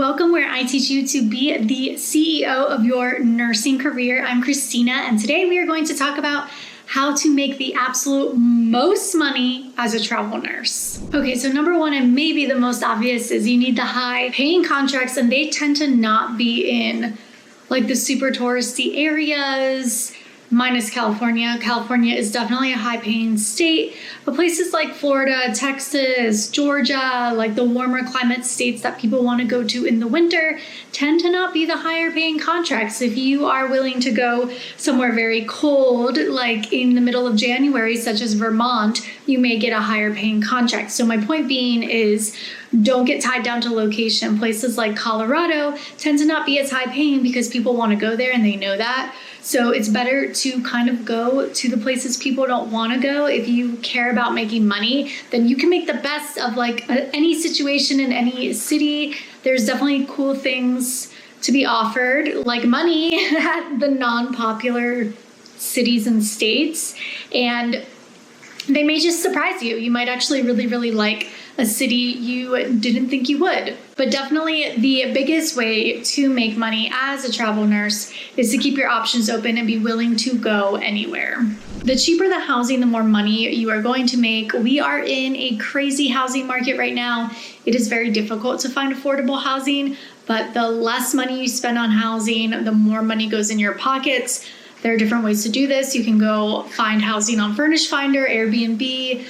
Welcome where I teach you to be the CEO of your nursing career. I'm Christina, and today we are going to talk about how to make the absolute most money as a travel nurse. Okay, so number one, and maybe the most obvious, is you need the high paying contracts, and they tend to not be in like the super touristy areas, minus California. California is definitely a high-paying state, but places like Florida, Texas, Georgia, like the warmer climate states that people want to go to in the winter, tend to not be the higher-paying contracts. If you are willing to go somewhere very cold, like in the middle of January, such as Vermont, you may get a higher-paying contract. So my point being is, don't get tied down to location. Places like Colorado tend to not be as high-paying because people want to go there and they know that. So it's better to kind of go to the places people don't want to go. If you care about making money, then you can make the best of like any situation in any city. There's definitely cool things to be offered, like money at the non-popular cities and states. And they may just surprise you. You might actually really like a city you didn't think you would. But definitely the biggest way to make money as a travel nurse is to keep your options open and be willing to go anywhere. The cheaper the housing, the more money you are going to make. We are in a crazy housing market right now. It is very difficult to find affordable housing, but the less money you spend on housing, the more money goes in your pockets. There are different ways to do this. You can go find housing on Furnish Finder, Airbnb,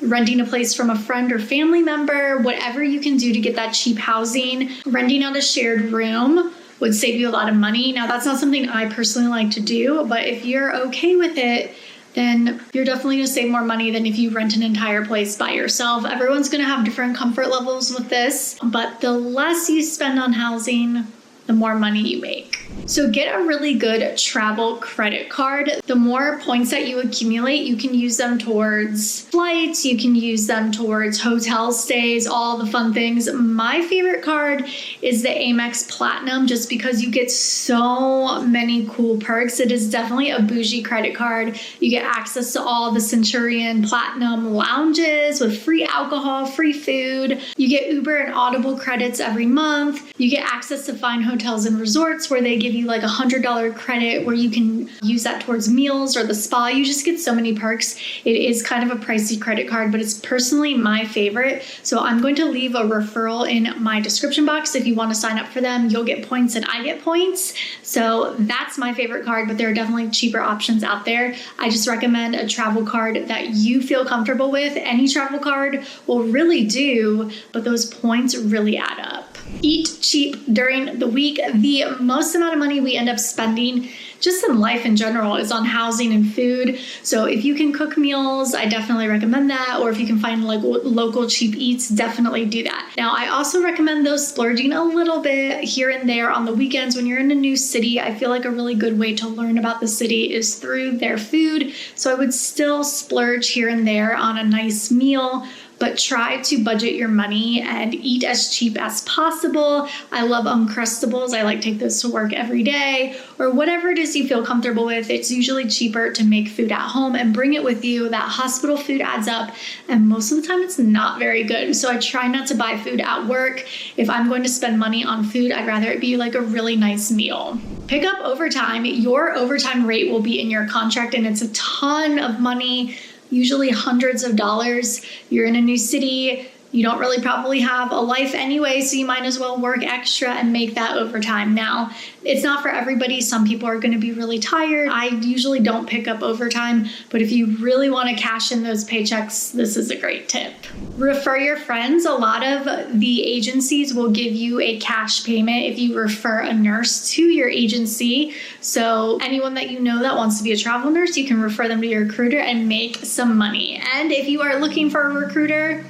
renting a place from a friend or family member, whatever you can do to get that cheap housing. Renting out a shared room would save you a lot of money. Now, that's not something I personally like to do, but if you're okay with it, then you're definitely gonna save more money than if you rent an entire place by yourself. Everyone's gonna have different comfort levels with this, but the less you spend on housing, the more money you make. So get a really good travel credit card. The more points that you accumulate, you can use them towards flights, you can use them towards hotel stays, all the fun things. My favorite card is the Amex Platinum, just because you get so many cool perks. It is definitely a bougie credit card. You get access to all the Centurion Platinum lounges with free alcohol, free food. You get Uber and Audible credits every month. You get access to fine hotels and resorts where they give you like $100 credit where you can use that towards meals or the spa. You just get so many perks. It is kind of a pricey credit card, but it's personally my favorite. So I'm going to leave a referral in my description box. If you want to sign up for them, you'll get points and I get points. So that's my favorite card, but there are definitely cheaper options out there. I just recommend a travel card that you feel comfortable with. Any travel card will really do, but those points really add up. Eat cheap during the week. The most amount of money we end up spending just in life in general is on housing and food. So if you can cook meals, I definitely recommend that. Or if you can find like local cheap eats, definitely do that. Now, I also recommend those splurging a little bit here and there on the weekends when you're in a new city. I feel like a really good way to learn about the city is through their food. So I would still splurge here and there on a nice meal, but try to budget your money and eat as cheap as possible. I love Uncrustables. I like take those to work every day, or whatever it is you feel comfortable with. It's usually cheaper to make food at home and bring it with you. That hospital food adds up, and most of the time it's not very good. So I try not to buy food at work. If I'm going to spend money on food, I'd rather it be like a really nice meal. Pick up overtime. Your overtime rate will be in your contract, and it's a ton of money, usually hundreds of dollars. You're in a new city. You don't really probably have a life anyway, so you might as well work extra and make that overtime. Now, it's not for everybody. Some people are going to be really tired. I usually don't pick up overtime, but if you really want to cash in those paychecks, this is a great tip. Refer your friends. A lot of the agencies will give you a cash payment if you refer a nurse to your agency. So anyone that you know that wants to be a travel nurse, you can refer them to your recruiter and make some money. And if you are looking for a recruiter,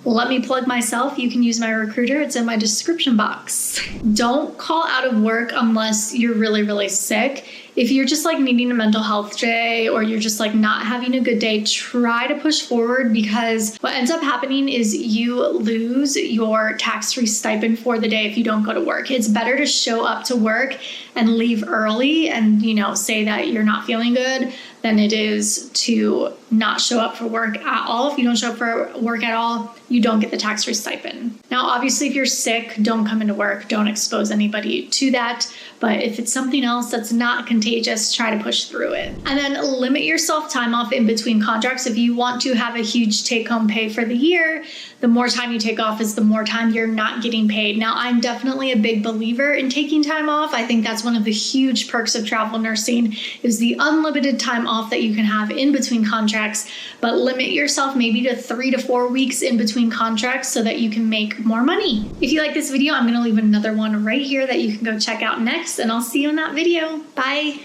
let me plug myself. You can use my recruiter. It's in my description box. Don't call out of work unless you're really sick. if you're just like needing a mental health day or you're just like not having a good day, try to push forward, because what ends up happening is you lose your tax-free stipend for the day if you don't go to work. It's better to show up to work and leave early and, say that you're not feeling good than it is to not show up for work at all. If you don't show up for work at all, you don't get the tax-free stipend. Now, obviously, if you're sick, don't come into work. Don't expose anybody to that. But if it's something else that's not contagious, try to push through it. And then limit yourself time off in between contracts. If you want to have a huge take-home pay for the year, the more time you take off is the more time you're not getting paid. Now, I'm definitely a big believer in taking time off. I think that's one of the huge perks of travel nursing is the unlimited time off that you can have in between contracts, but limit yourself maybe to 3 to 4 weeks in between contracts so that you can make more money. If you like this video, I'm going to leave another one right here that you can go check out next, and I'll see you in that video. Bye.